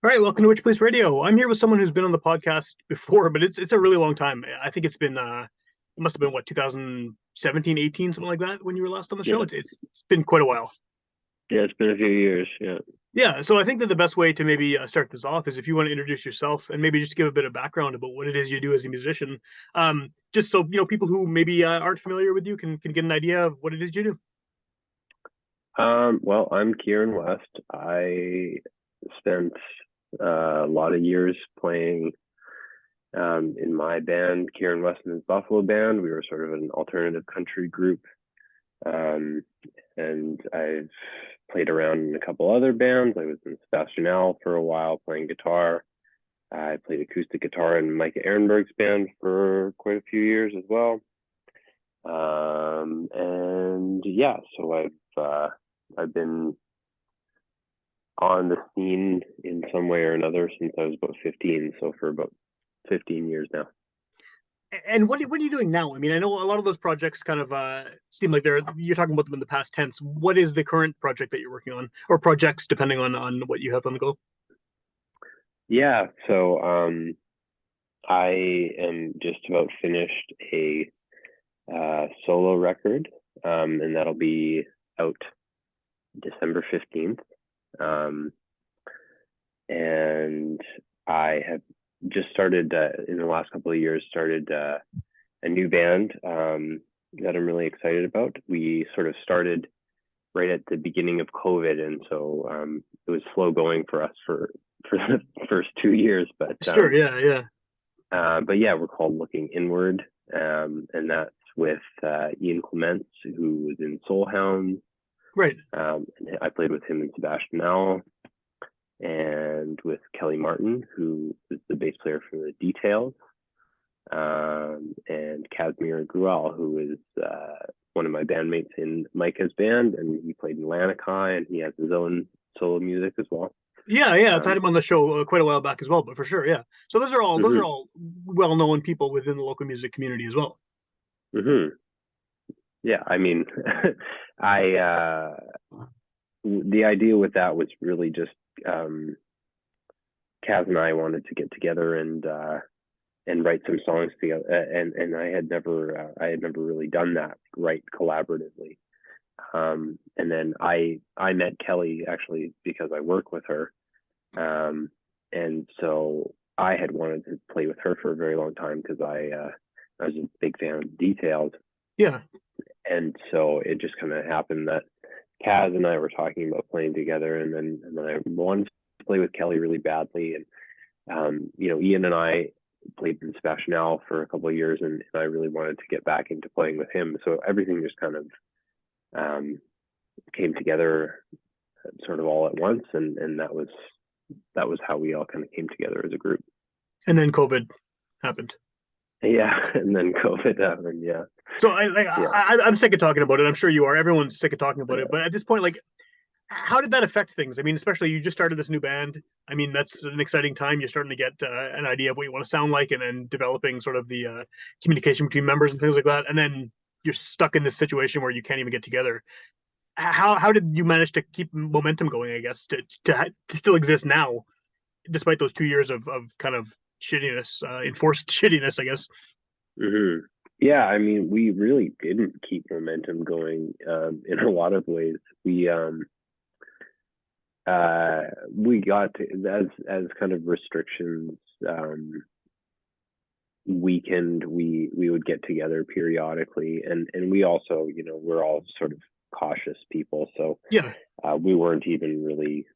All right, welcome to Witchpolice Radio. I'm here with someone who's been on the podcast before, but it's a really long time. I think it's been it must have been what 2017, 18, something like that when you were last on the show. Yeah, It's been quite a while. yeah, it's been a few years. Yeah. Yeah, so I think that the best way to maybe start this off is if you want to introduce yourself and maybe just give a bit of background about what it is you do as a musician, just so people who maybe aren't familiar with you can get an idea of what it is you do. Well, I'm Kieran West. I spent a lot of years playing in my band, Kieran West and his Buffalo Band. We were sort of an alternative country group. Um, and I've played around in a couple other bands. I was in Sebastian Al for a while playing guitar. I played acoustic guitar in Micah Ehrenberg's band for quite a few years as well. And yeah, so I've been on the scene in some way or another since I was about 15. So for about 15 years now. And what are you doing now? I mean, I know a lot of those projects kind of seem like you're talking about them in the past tense. What is the current project that you're working on, or projects depending on what you have on the go? Yeah, so I am just about finished a solo record, and that'll be out December 15th. Um, and I have just started in the last couple of years started a new band that I'm really excited about. We sort of started right at the beginning of COVID, and so it was slow going for us for the first 2 years. Sure, yeah, yeah. But yeah, we're called Looking Inward, and that's with Ian Clements, who was in Soul Hounds. Right. And I played with him in Sebastian Al, and with Kelly Martin, who is the bass player for the Details, and Casimir Gruel, who is one of my bandmates in Micah's band, and he played in Lanakai, and he has his own solo music as well. Yeah, yeah. I've had Um, him on the show quite a while back as well, but for sure, yeah. So those are mhm, all well-known people within the local music community as well. mhm. Yeah, I mean, I the idea with that was really just Kaz and I wanted to get together and write some songs together, and I had never really done that, write collaboratively. And then I met Kelly actually because I work with her, um, and so I had wanted to play with her for a very long time because I was a big fan of Details, Yeah. and so it just kind of happened that Kaz and I were talking about playing together, and then I wanted to play with Kelly really badly, and Ian and I played in Sebastian Al for a couple of years, and I really wanted to get back into playing with him. So everything just kind of um, came together sort of all at once, and that was how we all kind of came together as a group. And then COVID happened. Yeah, and then COVID happened. Yeah, So I like yeah. I'm sick of talking about it. I'm sure you are. Everyone's sick of talking about it. But at this point, like, how did that affect things? I mean, especially you just started this new band. I mean, that's an exciting time. You're starting to get an idea of what you want to sound like, and then developing sort of the communication between members and things like that. And then you're stuck in this situation where you can't even get together. How did you manage to keep momentum going? I guess to still exist now, despite those 2 years of kind of shittiness, enforced shittiness, I guess. Hmm. Yeah, I mean, we really didn't keep momentum going in a lot of ways. We got to, as kind of restrictions weakened, we would get together periodically, and we also, we're all sort of cautious people, so Yeah, we weren't even really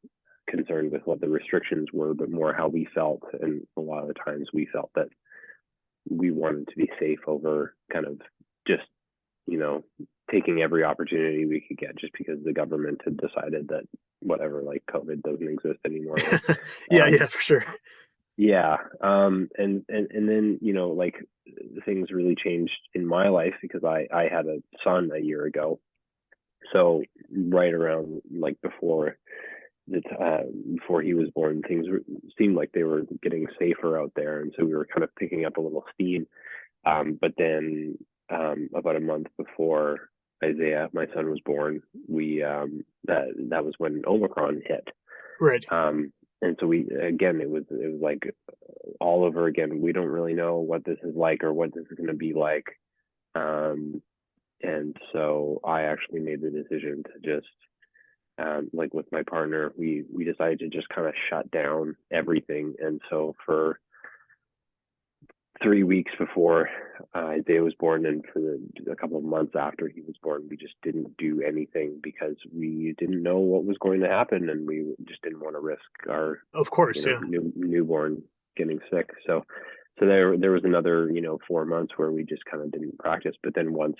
concerned with what the restrictions were, but more how we felt. And a lot of the times we felt that we wanted to be safe over kind of just, you know, taking every opportunity we could get just because the government had decided that whatever, like COVID doesn't exist anymore. yeah, Um, yeah, for sure. yeah. And then, like things really changed in my life because I had a son a year ago. So right around like before he was born, seemed like they were getting safer out there, and so we were kind of picking up a little steam. But then about a month before Isaiah, my son, was born, we that was when Omicron hit, Right. um, and so it was like all over again. We don't really know what this is like or what this is going to be like. And so I actually made the decision to just, like with my partner, we decided to just kind of shut down everything. And so for 3 weeks before Isaiah was born, and for a couple of months after he was born, we just didn't do anything because we didn't know what was going to happen, and we just didn't want to risk our, Of course, yeah. newborn getting sick. So there was another 4 months where we just kind of didn't practice. But then once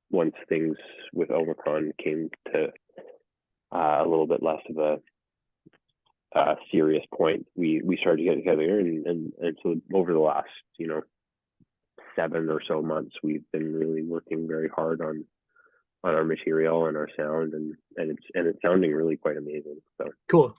once things with Omicron came to a little bit less of a serious point, we started to get together, and so over the last 7 or so months, we've been really working very hard on our material and our sound, and it's sounding really quite amazing. So Cool.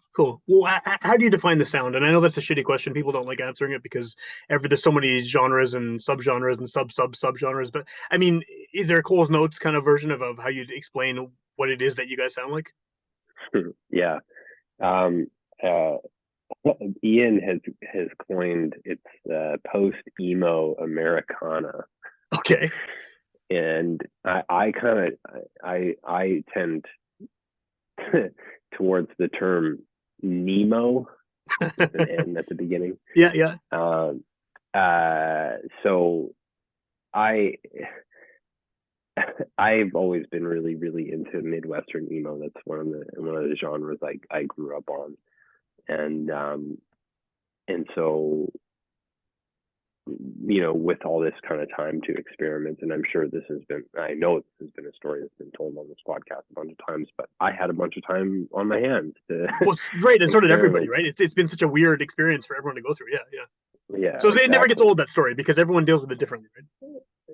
Well, how do you define the sound? And I know that's a shitty question. People don't like answering it because there's so many genres and subgenres and subgenres. But I mean, is there a Cole's Notes kind of version of how you'd explain what it is that you guys sound like? yeah. Uh, Ian has coined it's post emo Americana, Okay. and I tend towards the term Nemo with an N at the beginning. Yeah. So I've always been really, really into Midwestern emo. That's one of the genres I grew up on, and so with all this kind of time to experiment, and I know this has been a story that's been told on this podcast a bunch of times, but I had a bunch of time on my hands to Well, right, and so did everybody, experiment. right? It's been such a weird experience for everyone to go through. Yeah. Yeah, So it never gets exactly. old, that story, because everyone deals with it differently, right?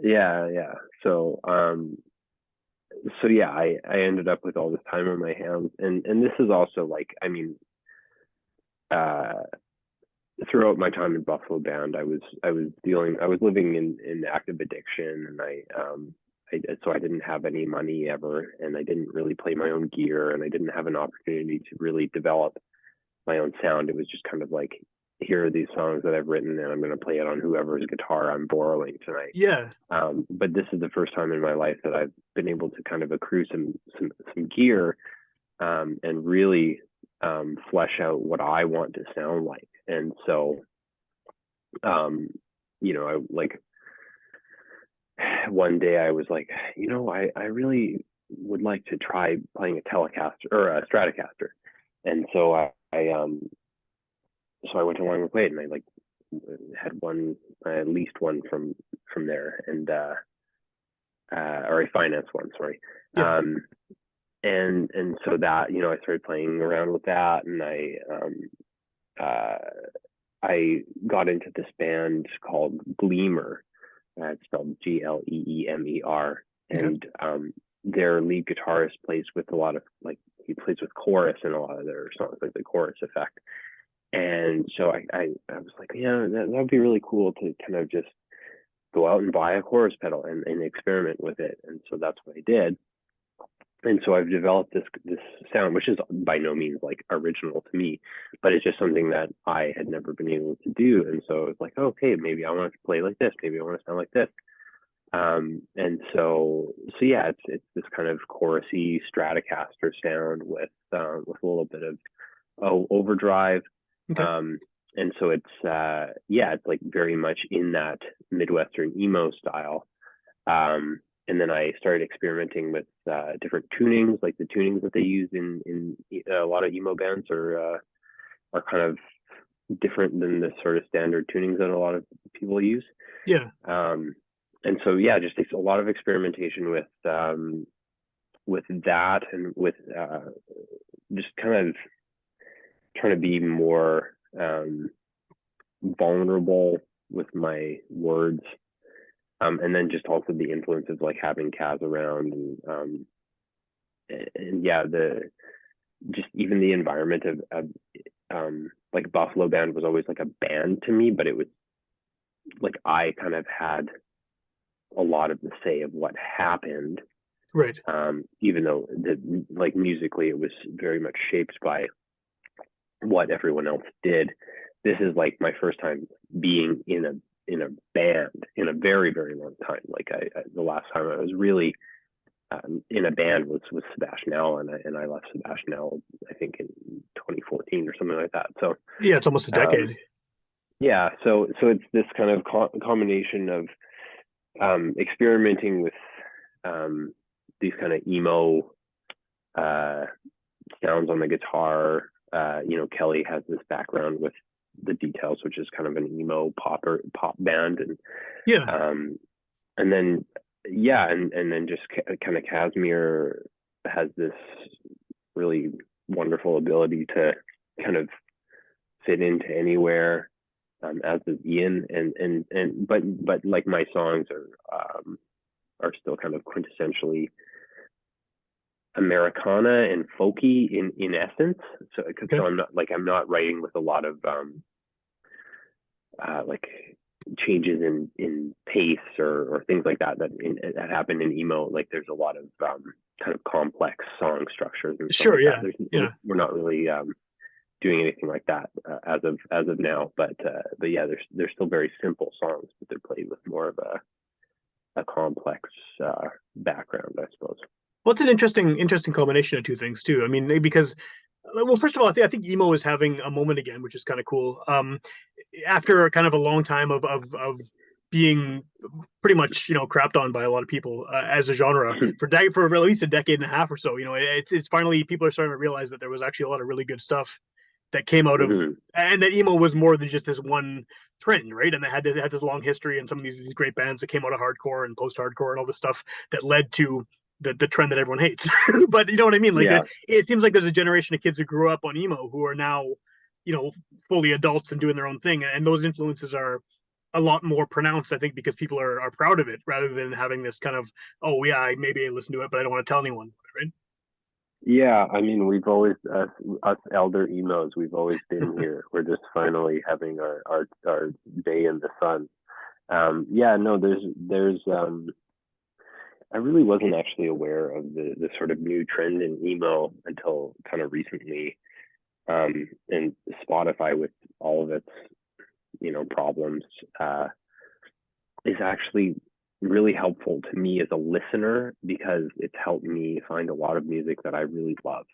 Yeah. So yeah, I ended up with all this time on my hands, and this is also like, I mean, throughout my time in Buffalo Band, I was living in active addiction, and so I didn't have any money ever, and I didn't really play my own gear, and I didn't have an opportunity to really develop my own sound. It was just kind of like, here are these songs that I've written, and I'm going to play it on whoever's guitar I'm borrowing tonight. Yeah. But this is the first time in my life that I've been able to kind of accrue some gear, and really flesh out what I want to sound like. And so, I like, one day I was like, I really would like to try playing a Telecaster or a Stratocaster. And so so I went to Long Played, and I like had at least one from there, and or I financed one, sorry. Yeah. And so that, I started playing around with that, and I got into this band called Gleamer. It's spelled Gleemer, Okay. and their lead guitarist plays with a lot of, like, he plays with chorus in a lot of their songs, like the chorus effect. And so I was like, yeah, that would be really cool to kind of just go out and buy a chorus pedal and experiment with it. And so that's what I did. And so I've developed this sound, which is by no means like original to me, but it's just something that I had never been able to do. And so it's like, okay, maybe I want to play like this. Maybe I want to sound like this. And so yeah, it's this kind of chorusy Stratocaster sound with a little bit of overdrive. Okay. And so it's like very much in that Midwestern emo style. And then I started experimenting with different tunings, like the tunings that they use in a lot of emo bands are kind of different than the sort of standard tunings that a lot of people use. Yeah. And so yeah, just a lot of experimentation with that, and with just kind of trying to be more vulnerable with my words. And then just also the influence of like having Kaz around, and yeah, just even the environment of like Buffalo Band was always like a band to me, but it was like I kind of had a lot of the say of what happened, Right. even though like musically it was very much shaped by what everyone else did. This is like my first time being in a band in a very, very long time. Like the last time I was really in a band was Sebastian L, and I left Sebastian L I think in 2014 or something like that. So Yeah, it's almost a um, decade. yeah, so it's this kind of combination of experimenting with these kind of emo uh, sounds on the guitar. Kelly has this background with the Details, which is kind of an emo pop band, Yeah, um, and then yeah, and then just kind of Casimir has this really wonderful ability to kind of fit into anywhere, as does Ian, and but like my songs are still kind of quintessentially Americana and folky in essence. okay, So I'm not writing with a lot of like changes in pace or things like that that happen in emo. Like there's a lot of kind of complex song structures and stuff sure, like that. yeah, yeah. We're not really doing anything like that as of now. But yeah, there's still very simple songs, but they're played with more of a complex background, I suppose. Well, it's an interesting combination of two things too. I mean, because well, first of all, I think emo is having a moment again, which is kind of cool. After kind of a long time of being pretty much crapped on by a lot of people as a genre for at least a decade and a half or so. It's finally people are starting to realize that there was actually a lot of really good stuff that came out of, Mhm. and that emo was more than just this one trend, right? And they had this long history, and some of these great bands that came out of hardcore and post hardcore and all this stuff that led to the trend that everyone hates. But you know what I mean? Like Yeah, it seems like there's a generation of kids who grew up on emo who are now, fully adults and doing their own thing, and those influences are a lot more pronounced, I think, because people are proud of it rather than having this kind of, oh yeah, maybe I listen to it, but I don't want to tell anyone, right? yeah. I mean, we've always us elder emos. We've always been here. We're just finally having our day in the sun. Yeah, no, there's I really wasn't actually aware of the sort of new trend in emo until kind of recently. And Spotify, with all of its problems, is actually really helpful to me as a listener because it's helped me find a lot of music that I really love.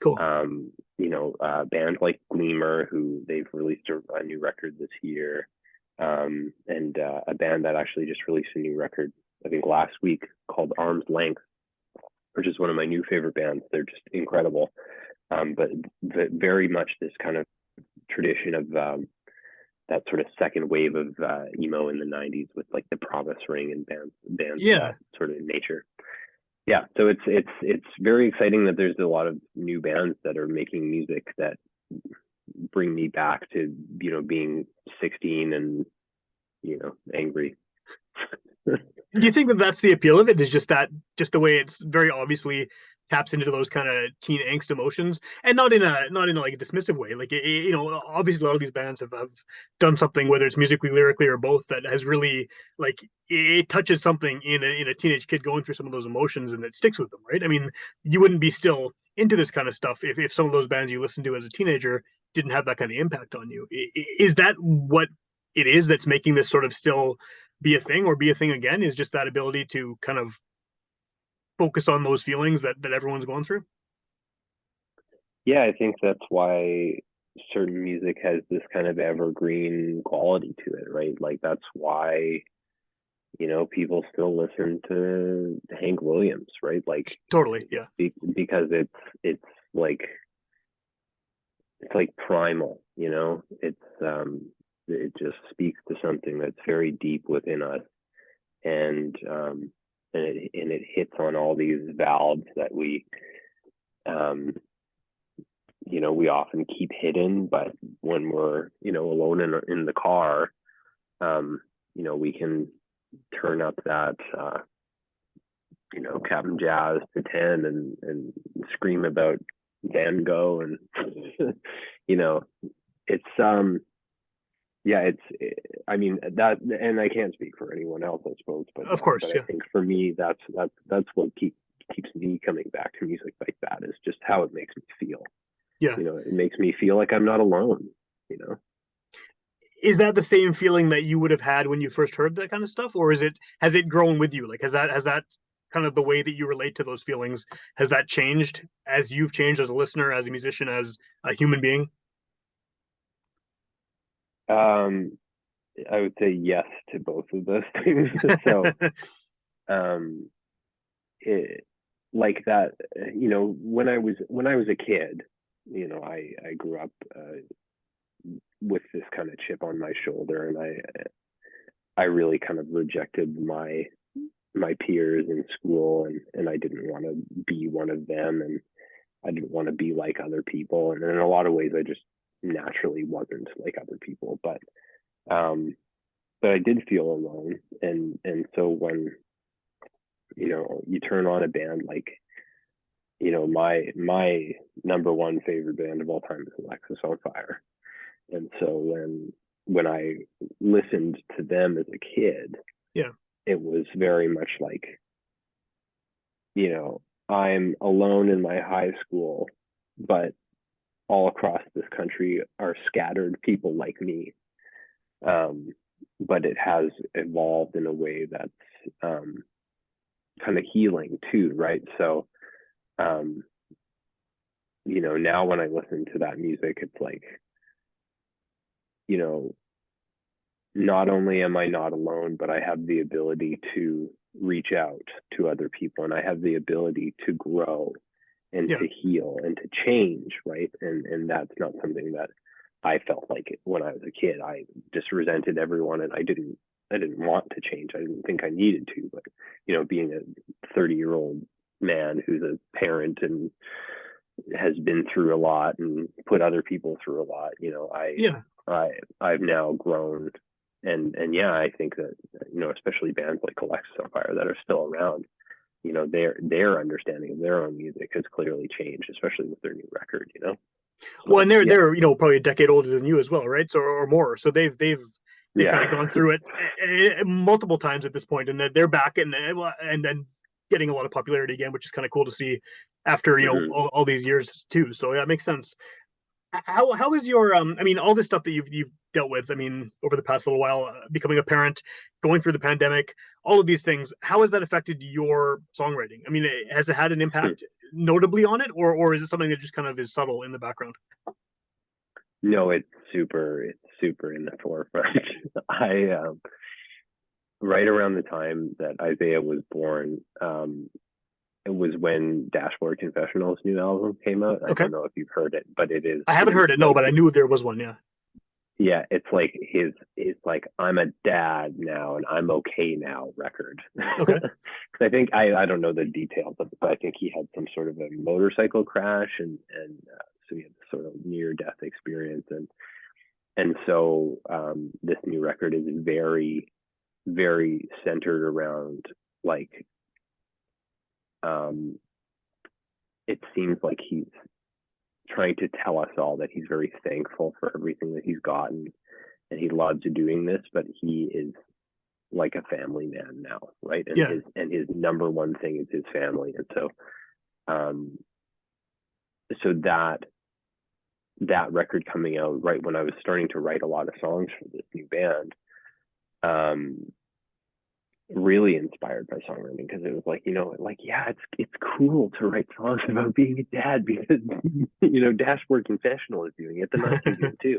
Cool. Bands like Gleamer, who they've released a new record this year, and a band that actually just released a new record, I think last week, called Arm's Length, which is one of my new favorite bands. They're just incredible. But very much this kind of tradition of that sort of second wave of emo in the 90s with like the Promise Ring and bands of Yeah. that sort of nature. Yeah, so it's very exciting that there's a lot of new bands that are making music that bring me back to being 16 and angry. Do you think that that's the appeal of it? Is just the way it's very obviously taps into those kind of teen angst emotions, and not in a like a dismissive way. Like obviously a lot of these bands have done something, whether it's musically, lyrically, or both, that has really like it touches something in a teenage kid going through some of those emotions, and it sticks with them, right? I mean, you wouldn't be still into this kind of stuff if some of those bands you listened to as a teenager didn't have that kind of impact on you. Is that what it is that's making this sort of still be a thing or be a thing again, is just that ability to kind of focus on those feelings that everyone's going through? Yeah, I think that's why certain music has this kind of evergreen quality to it, right? Like that's why people still listen to Hank Williams, right? Like Totally, yeah. because it's like it's like primal, it just speaks to something that's very deep within us, and it hits on all these valves that we often keep hidden, but when we're alone in the car, we can turn up that Captain Jazz to 10 and scream about Van Gogh, and it's yeah, I mean that, and I can't speak for anyone else, I suppose, Of course, but I yeah. think for me that's what keeps me coming back to music like that, is just how it makes me feel. Yeah. It makes me feel like I'm not alone, you know. Is that the same feeling that you would have had when you first heard that kind of stuff, or has it grown with you? Like, has that kind of the way that you relate to those feelings, has that changed as you've changed as a listener, as a musician, as a human being? Um, I would say yes to both of those things. So, um, it, like that, when I was a kid, I grew up with this kind of chip on my shoulder, and I really kind of rejected my peers in school, and I didn't want to be one of them, and I didn't want to be like other people, and in a lot of ways I just naturally wasn't like other people, um but I did feel alone, and so when you turn on a band like my number one favorite band of all time is Alexis on Fire, and so when I listened to them as a kid, Yeah. it was very much like, I'm alone in my high school, but all across this country are scattered people like me. Um, but it has evolved in a way that's kind of healing too, right? So, um, now when I listen to that music, it's like, you know, not only am I not alone, but I have the ability to reach out to other people, and I have the ability to grow and Yeah. to heal and to change, right? And that's not something that I felt like when I was a kid. I just resented everyone, and I didn't want to change. I didn't think I needed to, but being a 30-year-old man who's a parent and has been through a lot and put other people through a lot, Yeah. I've now grown, and yeah, I think that especially bands like Alexis on Fire that are still around, their understanding of their own music has clearly changed, especially with their new record. Well, So and they're yeah, they're probably a decade older than you as well, right? So, or more. So they've kind of yeah. gone through it multiple times at this point, and they're back and then getting a lot of popularity again, which is kind of cool to see after Hmm. all these years too. So yeah, it makes sense. How is your I mean, all this stuff that you've dealt with, I mean, over the past little while, becoming a parent, going through the pandemic, all of these things, how has that affected your songwriting? I mean, has it had an impact notably on it, or is it something that just kind of is subtle in the background? No, it's super in the forefront. I Right around the time that Isaiah was born, it was when Dashboard Confessional's new album came out. I Okay. don't know if you've heard it, but it is I it haven't is heard it, no, like, but I knew there was one. Yeah. yeah, it's like it's like, I'm a dad now and I'm okay now record. Okay. I think I don't know the details of it, but I think he had some sort of a motorcycle crash, and so he had this sort of near death experience, and so this new record is very, very centered around, like, um it seems like he's trying to tell us all that he's very thankful for everything that he's gotten, and he loves doing this, but he is like a family man now, right? And Yeah. his number one thing is his family, and um so that record coming out right when I was starting to write a lot of songs for this new band, um really inspired by songwriting, because it was like, like, yeah, it's cool to write songs about being a dad, because Dashboard Confessional is doing it, then I can do it too.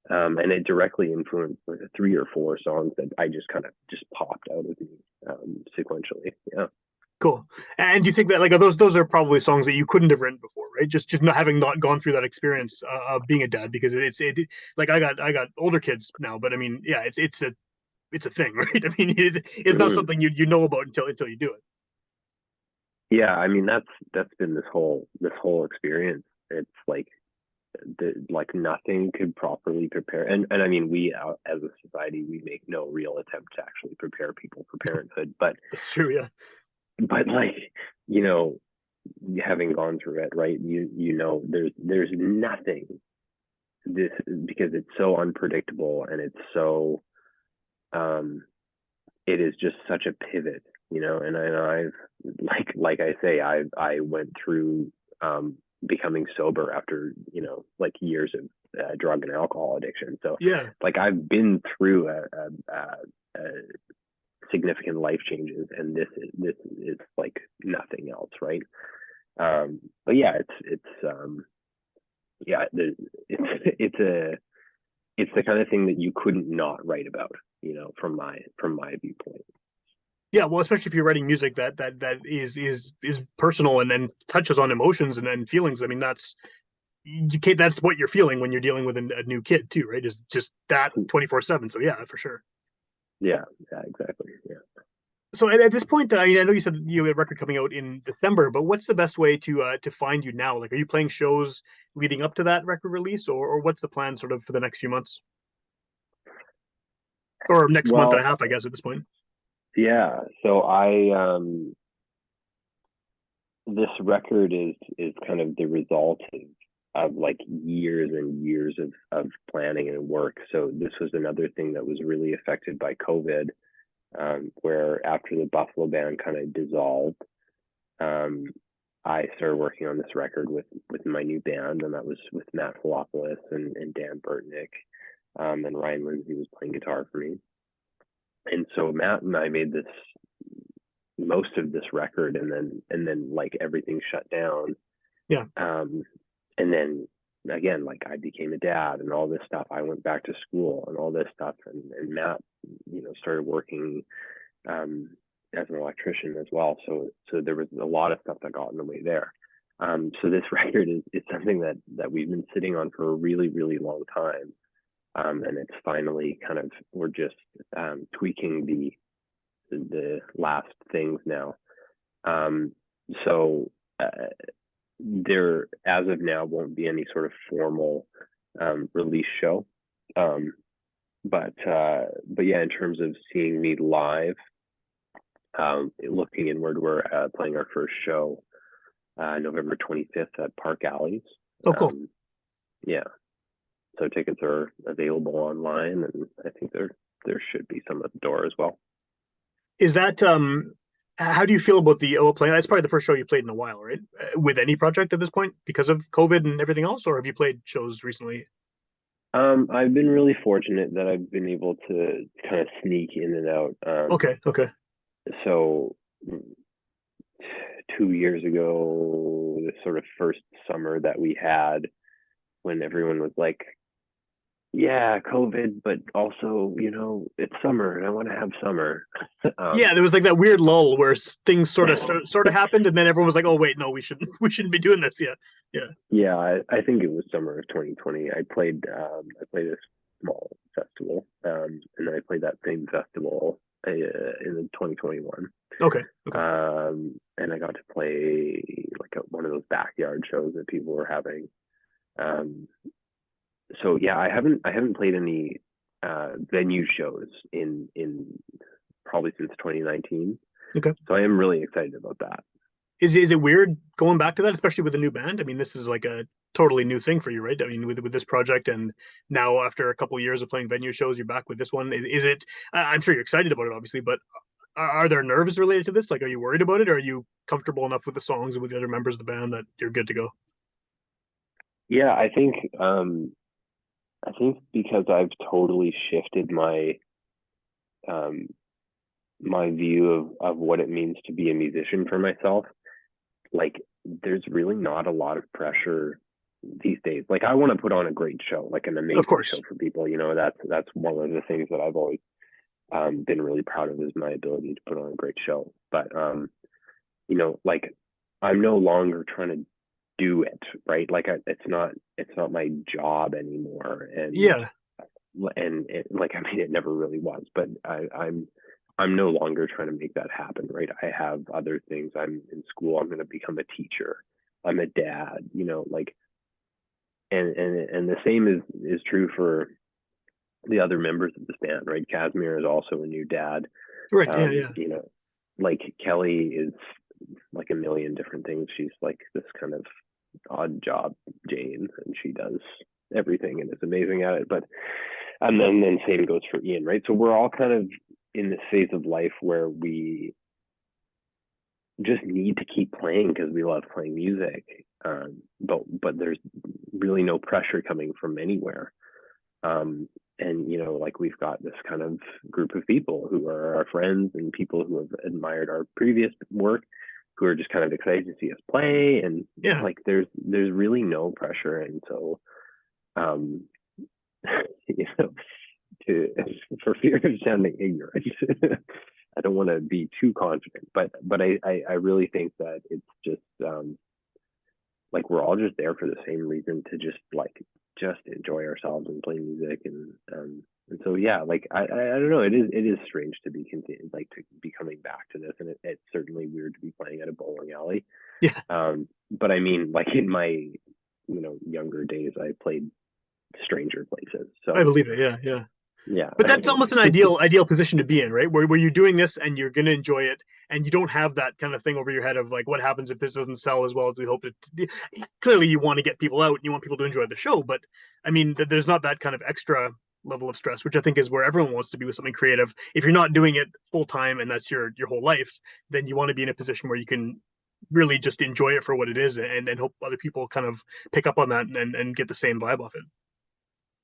And it directly influenced like 3 or 4 songs that I just kind of just popped out of me, sequentially. Yeah. Cool. And do you think that like those are probably songs that you couldn't have written before, right? Just not having not gone through that experience of being a dad, because like I got older kids now, but I mean, yeah, it's a thing, right? I mean, it's not Hmm. something you know about until you do it. Yeah, I mean, that's been this whole experience. It's like nothing could properly prepare, and I mean, we, as a society, we make no real attempt to actually prepare people for parenthood, That's true. Yeah. like, you know having gone through it, right, there's nothing, this, because it's so unpredictable, and it's so, um it is just such a pivot, and I've, like I say, I went through, becoming sober after, you know, like years of drug and alcohol addiction. So Yeah. like I've been through a significant life changes, and this is like nothing else, right? But yeah, yeah, it's the kind of thing that you couldn't not write about, you know, from my viewpoint. Yeah, well, especially if you're writing music that is personal and then touches on emotions and feelings. I mean, that's you can't. That's what you're feeling when you're dealing with a new kid too, right? Is just that 24/7. So yeah, for sure. Yeah, yeah, exactly. Yeah. So at this point, I know you said you have a record coming out in December, but what's the best way to find you now? Like, are you playing shows leading up to that record release, or what's the plan sort of for the next few months or next month and Well, a half, I guess, at this point? yeah. So I this record is kind of the result of like years and years of planning and work. So this was another thing that was really affected by COVID, where after the Buffalo band kind of dissolved, um, I started working on this record with my new band, and that was with Matt Filopoulos and Dan Burtnick, and Ryan Lindsay was playing guitar for me. And so Matt and I made this most of this record, and then like everything shut down. Yeah. And then again, like I became a dad and all this stuff. I went back to school and all this stuff, and Matt, you know, started working as an electrician as well. So there was a lot of stuff that got in the way there. So this record is something that we've been sitting on for a really, really long time. And it's finally kind of, we're just tweaking the last things now. So there, as of now, won't be any sort of formal release show. But yeah, in terms of seeing me live, looking inward, we're playing our first show November 25th at Park Alleys. Oh, cool. Yeah, so tickets are available online, and I think there should be some at the door as well. Is that how do you feel about the OO playing? That's probably the first show you played in a while, right? With any project at this point because of COVID and everything else, or have you played shows recently? I've been really fortunate that I've been able to kind of sneak in and out. Okay, okay. So 2 years ago, the sort of first summer that we had, when everyone was like, yeah, COVID, but also, you know, it's summer and I want to have summer. Yeah, there was like that weird lull where things sort of happened, and then everyone was like, "Oh wait, no, we shouldn't be doing this." Yeah, yeah. Yeah, I think it was summer of 2020. I played a small festival, and then I played that same festival in 2021. Okay, okay. And I got to play like one of those backyard shows that people were having. So yeah, I haven't played any venue shows in probably since 2019. Okay. So I am really excited about that. Is it weird going back to that, especially with a new band? I mean, this is like a totally new thing for you, right? I mean, with this project, and now after a couple of years of playing venue shows, you're back with this one. Is it? I'm sure you're excited about it, obviously, but are there nerves related to this? Like, are you worried about it, or are you comfortable enough with the songs and with the other members of the band that you're good to go? Yeah, I think because I've totally shifted um, my view of what it means to be a musician for myself. Like, there's really not a lot of pressure these days. Like, I want to put on a great show, like an Of amazing course. show for people. You know, that's one of the things that I've always been really proud of, is my ability to put on a great show. But you know, like, I'm no longer trying to do it, right? Like, it's not my job anymore, Yeah. and like, I mean, it never really was, but I'm no longer trying to make that happen, right? I have other things. I'm in school. I'm going to become a teacher. I'm a dad, you know, like, and the same is true for the other members of this band, right? Casimir is also a new dad. Right. Yeah. Yeah. You know, like, Kelly is like a million different things. She's like this kind of odd job Jane, and she does everything and is amazing at it. But and then same goes for Ian, right? So we're all kind of in this phase of life where we just need to keep playing because we love playing music. But there's really no pressure coming from anywhere. And like we've got this kind of group of people who are our friends and people who have admired our previous work, who are just kind of excited to see us play, and Yeah. like there's really no pressure. And so you know to for fear of sounding ignorant, I don't want to be too confident, but I really think that it's just like we're all just there for the same reason, to just enjoy ourselves and play music. And so yeah, like I don't know, it is strange to be like to be coming back to this, and it's certainly weird to be playing at a bowling alley. Yeah. But I mean, like in my younger days, I played stranger places, I so believe it. Yeah. Yeah. yeah. But that's almost an ideal position to be in, right? Where you're doing this and you're going to enjoy it, and you don't have that kind of thing over your head of like, what happens if this doesn't sell as well as we hope it to. Clearly, you want to get people out, and you want people to enjoy the show, but I mean, there's not that kind of extra level of stress, which I think is where everyone wants to be with something creative. If you're not doing it full time and that's your whole life, then you want to be in a position where you can really just enjoy it for what it is, and hope other people kind of pick up on that and get the same vibe off it.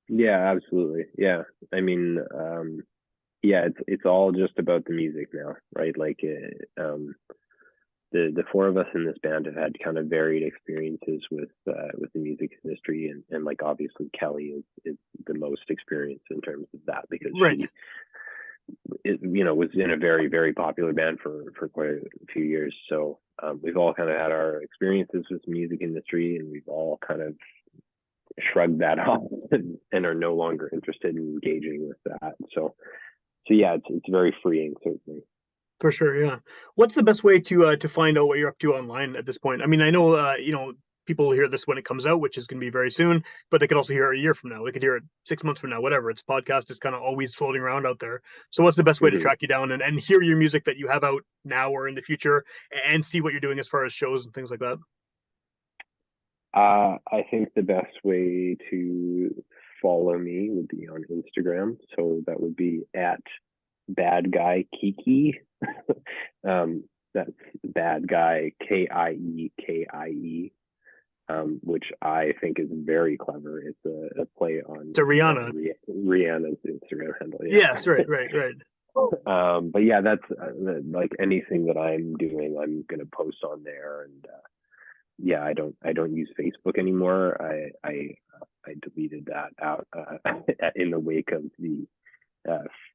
Yeah, absolutely. Yeah, I mean, yeah, it's all just about the music now, right? Like, the four of us in this band have had kind of varied experiences with the music industry, and like obviously Kelly is the most experienced in terms of that, because Right. she was in a very, very popular band for quite a few years. So we've all kind of had our experiences with the music industry, and we've all kind of shrugged that off and are no longer interested in engaging with that. So yeah, it's very freeing, certainly. For sure, yeah. What's the best way to find out what you're up to online at this point? I mean, I know people hear this when it comes out, which is going to be very soon, but they could also hear it a year from now. They could hear it 6 months from now, whatever. It's podcast is kind of always floating around out there. So what's the best way to Mm-hmm. track you down and hear your music that you have out now or in the future, and see what you're doing as far as shows and things like that? I think the best way to follow me would be on Instagram. So that would be at bad guy Kiki. That's bad guy Kiekie, which I think is very clever. It's a play on To Rihanna. Rihanna's Instagram handle. Yeah. Yes, right, right, right. But yeah, that's like anything that I'm doing, I'm gonna post on there. And yeah, I don't use Facebook anymore. I deleted that out in the wake of the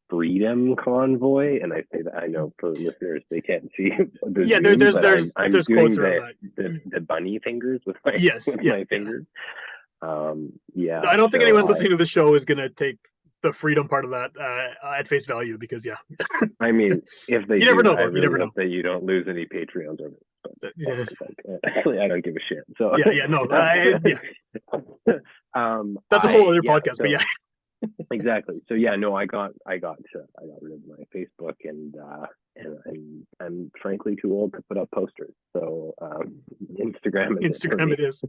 Freedom Convoy, and I say that, I know for listeners they can't see the Yeah, Zoom, but I'm there's doing quotes around that. the bunny fingers with my Yes, with yeah, my yeah. fingers. No, Yeah, I don't think so anyone listening to the show is going to take the freedom part of that at face value, because yeah, I mean, if they you never do, know I though. You really never know. hope that you don't lose any Patreons over it. But Yeah, like, actually, I don't give a shit. So, yeah, yeah. No, yeah, that's a whole I other yeah, podcast. But so yeah, exactly. So yeah, no, I got rid of my Facebook, and I'm frankly too old to put up posters. So Instagram is it for Instagram me. it is.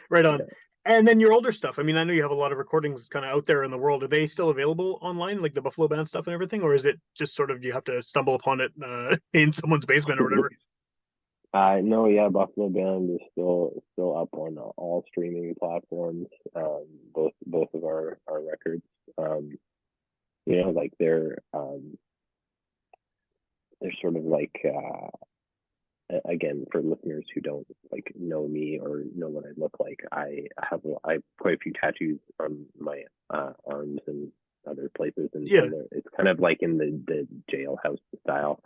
Right on. Yeah. And then your older stuff. I mean, I know you have a lot of recordings kind of out there in the world. Are they still available online, like the Buffalo Band stuff and everything, or is it just sort of you have to stumble upon it in someone's basement or whatever? No, yeah, Buffalo Band is still up on all streaming platforms. Both of our records. Like they're sort of like again, for listeners who don't like know me or know what I look like, I have quite a few tattoos on my arms and other places, and Yeah, so it's kind of like in the jailhouse style.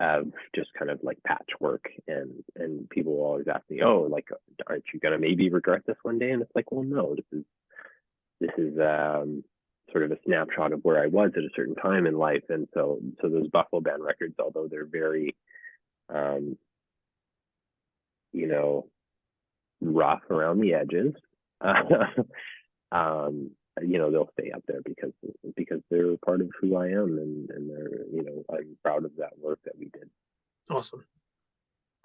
Of just kind of like patchwork, and people will always ask me, oh, like, aren't you gonna maybe regret this one day? And it's like, well, no, this is sort of a snapshot of where I was at a certain time in life. And so those Buffalo Band records, although they're very um you know rough around the edges, um they'll stay up there because they're part of who I am, and they're I'm proud of that work that we did. awesome.